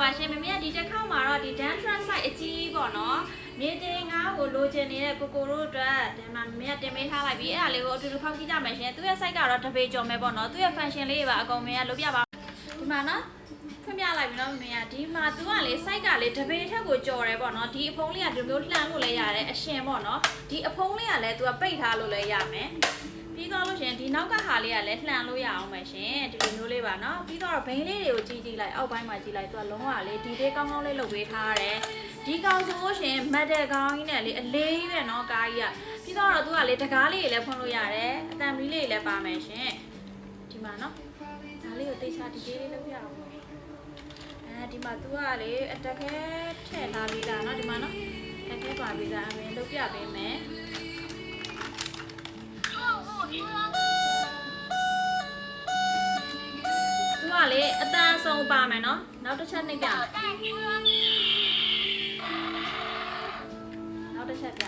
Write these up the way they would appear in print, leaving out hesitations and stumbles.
ပါရှင်မမေကဒီတစ်ခေါက်မှာတော့ဒီ Dantra site အကြီးပေါ့နော်မြေတင်ငါးကိုလိုချင်နေတဲ့ကိုကိုတို့အတွက်ဒီမှာမမေကတင်ပေးထားလိုက်ပြီအဲ့ဒါလေးကိုအတူတူဖောက်ကြည့်ကြမယ်ရှင်သူ့ရဲ့ site ကတော့တပေကျော်မယ်ပေါ့နော်သူ့ရဲ့ function လေးတွေပါအကုန်မင်းကလုပ်ပြပါဒီမှာနော်ဖွင့်ပြလိုက်ပြီနော်မမေကဒီမှာသူကလေ site ကလေတပေထက်ကိုကျော်တယ်ပေါ့နော်ဒီအဖုံးလေးကဒီလိုမျိုးလှမ်းလို့လည်းရတယ်အရှင်ပေါ့နော်ဒီအဖုံးလေးကလည်းသူကပိတ်ထားလို့လည်းရမယ်ပြီးတော့လို့ရှင်ဒီနောက်ကဟာလေးကလည်းလှန်လို့ရအောင်မယ်ရှင်ဒီလိုမျိုးလေးပါနော်ပြီးတော့ဘိန်းလေးတွေကိုကြည့်လိုက်အောက်ပိုင်းမှာကြည့်လိုက်သူကလုံးဝလေဒီလေးကောင်းကောင်းလေးလုပ်ပေးထားရတယ်ဒီကောင်ဆိုလို့ရှင်မတ်တဲ့ကောင်ကြီးနဲ့လေအလေးကြီးပဲနော်ကားကြီးကပြီးတော့သူကလေတကားလေးတွေလည်းဖွင့်လို့ရတယ်အတံမီးလေးတွေလည်းပါမယ်ရှင်ဒီမှာနော်ဒါလေးကိုတိတ်ချဒီလေးလေးလုပ်ပြအောင်ဒီမှာသူကလေအတက်ခဲထည့်ထားပြီးသားနော်ဒီမှာနော်တက်ခဲပါပြီးသားအမင်းလုပ်ပြပေးမယ်သူကလေအတန်းဆုံးပါမယ်နော်နောက်တစ်ချက်နှိပ်ပြနောက်တစ်ချက်ပြ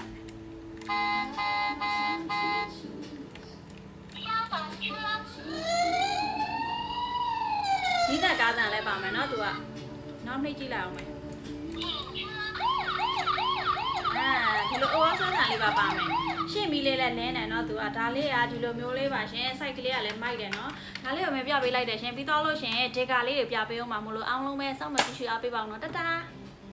ဒီတက်ကားတန်လည်းပါမယ်နော်သူကနောက်နှိပ်ကြည့်လိုက်အောင်မယ်ဒီလို over ဆန်းဆန်လေးပါမယ်ရှင်းပြီးလေးလည်းလဲနေနော်သူကဒါလေးကဒီလိုမျိုးလေးပါရှင် site ကလေးကလည်းမိုက်တယ်နော်ဒါလေးကိုမပြပေးလိုက်တယ်ရှင်ပြီးတော့လို့ရှင်ဒေကာလေးတွေပြပေးအောင်ပါမလို့အောင်လုံးပဲစောင့်မကြည့်ရှုအားပေးပါအောင်နော်တတား